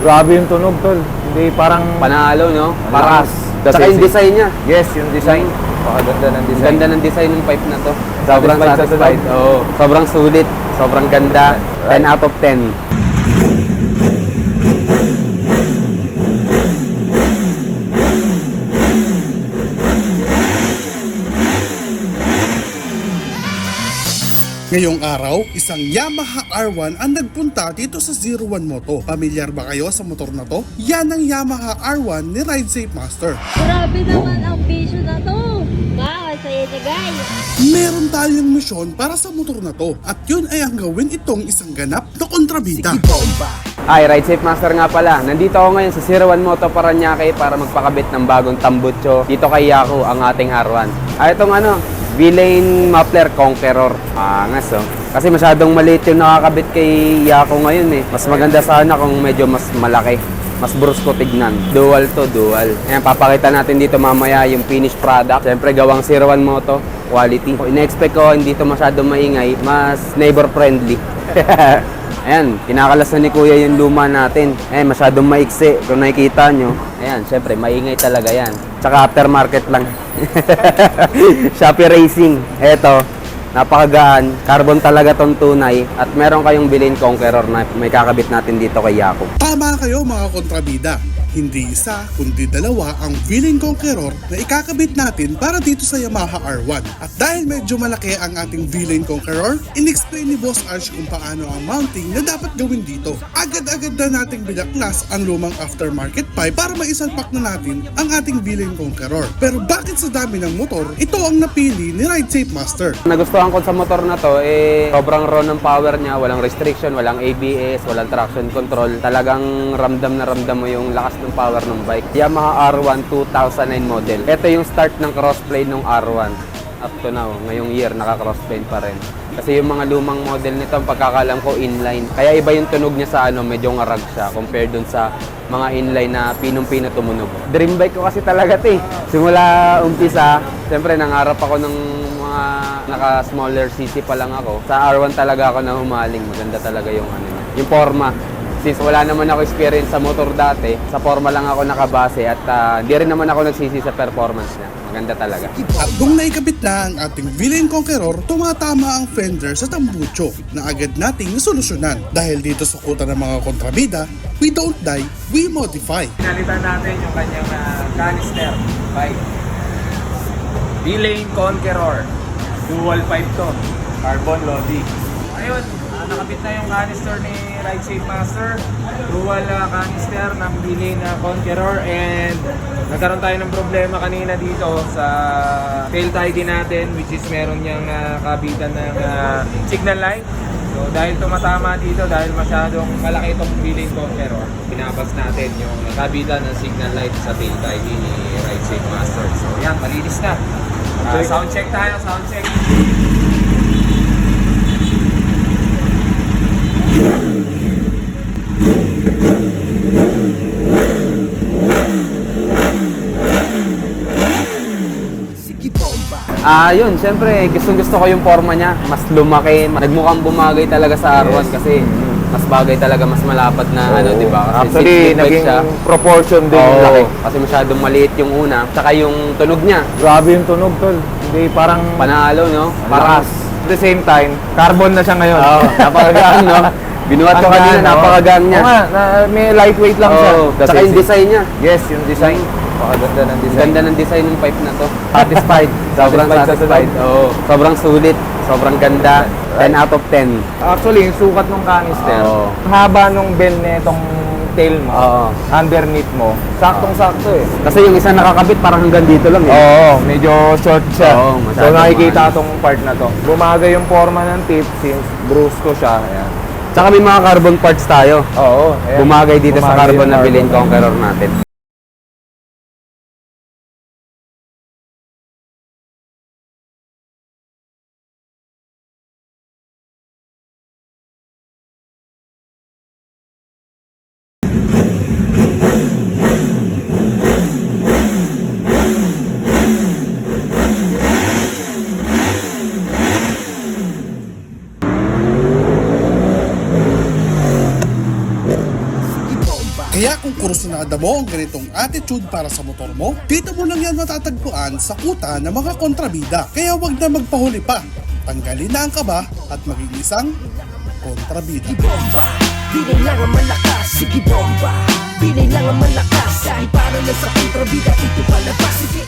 Grabe yung tunog, tol. Hindi parang Panalo, no? Malakas. Saka yung design niya. Yes, yung design. Pakaganda ng design. Ganda ng design ng pipe na to. Sobrang Satisfied sa satisfied. tunog. Oo. Sobrang sulit. Sobrang ganda. 10 out of 10. Ngayong araw, isang Yamaha R1 ang nagpunta dito sa 01 Moto. Pamilyar ba kayo sa motor na to? Yan ang Yamaha R1 ni Ride Safe Master. Grabe naman ang vision na to. Wow, saya niya guys. Meron tayong misyon para sa motor na to at yun ay ang gawin itong isang ganap na kontrabida. Hi, Ride Safe Master nga pala. Nandito ako ngayon sa 01 Moto Paranaque para magpakabit ng bagong tambutso dito kay Yaku, ang ating R1. Itong V-Lane Muffler Conqueror. Angas, oh. Kasi masyadong maliit yung nakakabit kay Yaku ngayon eh. Mas maganda sana kung medyo mas malaki. Mas brusko tignan. Dual to, dual. Ayan, papakita natin dito mamaya yung finished product. Siyempre, gawang 01 Moto. Quality. In-expect ko, hindi to masyadong maingay. Mas neighbor friendly. Ayan, kinakalas na ni Kuya yung luma natin. Ayan, masyadong maiksi. Kung nakikita nyo, ayan, syempre, maingay talaga yan. Tsaka aftermarket lang. Shopee Racing. Eto, napakagaan. Carbon talaga tong tunay. At meron kayong bilhin Conqueror na may kakabit natin dito kay Yaku. Tama kayo mga kontrabida. Hindi isa, kundi dalawa ang V-Lane Conqueror na ikakabit natin para dito sa Yamaha R1. At dahil medyo malaki ang ating V-Lane Conqueror, in-explain ni Boss Arch kung paano ang mounting na dapat gawin dito. Agad-agad na nating binaklas ang lumang aftermarket pipe para maisalpak na natin ang ating V-Lane Conqueror. Pero bakit sa dami ng motor, ito ang napili ni Ride Safe Master? Nagustuhan ko sa motor na to, sobrang raw ng power niya, walang restriction, walang ABS, walang traction control. Talagang ramdam na ramdam mo yung lakas ng power ng bike. Yamaha R1 2009 model. Ito yung start ng crossplane ng R1. Up to now, ngayong year, naka-crossplane pa rin. Kasi yung mga lumang model nito, ang pagkakalam ko, inline. Kaya iba yung tunog niya sa medyo ngarag siya compared dun sa mga inline na pinong-pino tumunog. Dream bike ko kasi talaga ito eh. Simula umpisa, siyempre nangarap ako ng mga naka-smaller cc pa lang ako. Sa R1 talaga ako na humaling. Maganda talaga yung yung forma. Since wala naman ako experience sa motor dati, sa forma lang ako nakabase at di rin naman ako nagsisi sa performance niya. Maganda talaga. At kung naikabit na ang ating V-Lane Conqueror, tumatama ang fender sa tambucho na agad nating nasolusyonan. Dahil dito sa kuta ng mga kontrabida, we don't die, we modify. Pinalitan natin yung kanyang canister bike. V-Lane Conqueror. Dual pipe to. Carbon Lodi. Ayun, nakabit na yung canister ni Ride Safe Master. Dual canister ng V-Lane Conqueror, and nagkaroon tayo ng problema kanina dito sa tail tidy natin, which is meron niyang kabitan ng signal light. So dahil tumatama dito, dahil masyadong malaki itong V-Lane Conqueror, pinabas natin yung kabitan ng signal light sa tail tidy ni Ride Safe Master. So yan, malinis na. Sound check tayo, sound check. Yun, syempre, gusto ko yung forma niya. Mas lumaki, nagmukhang bumagay talaga sa R1 kasi mas bagay talaga, mas malapad na di ba? Kasi Actually, seat bike naging siya. proportion din yung laki. Kasi masyadong maliit yung una. Tsaka yung tunog niya, Grabe yung tunog, tol. Hindi parang panalo, no? malakas. At the same time, carbon na siya ngayon. Napakagaan, no? Binuhat ko kanina, napakagaan niya. Oo nga, may lightweight lang siya. Tsaka yung design niya. Yes, yung design. Pakaganda ng design. Ganda ng design ng pipe na to. Satisfied. Sobrang satisfied. Oo. Sobrang sulit. Sobrang ganda. 10 out of 10. Actually, yung sukat ng canister, Oo. haba nung bend nitong tail mo, Oo. underneath mo, saktong-sakto eh. Kasi yung isa nakakabit parang hanggang dito lang eh. Oo, medyo short siya. Oo, So masyadong nakikita tong part na to. Bumagay yung forma ng tip since brusco siya. Ayan. Tsaka may mga carbon parts tayo. Oo. Ayan. Bumagay dito sa Bumagay carbon yung na bilhin carbon. Conqueror natin. Kaya kung kursunada mo ang ganitong attitude para sa motor mo, dito mo lang yan matatagpuan sa kuta ng mga kontrabida. Kaya wag na magpahuli pa. Tanggalin na ang kaba at maging isang kontrabida. Bomba, Pinay lang ang malakas, sige bomba. Pinay lang ang malakas, kahit para lang sa kontrabida, ito palabas. Sige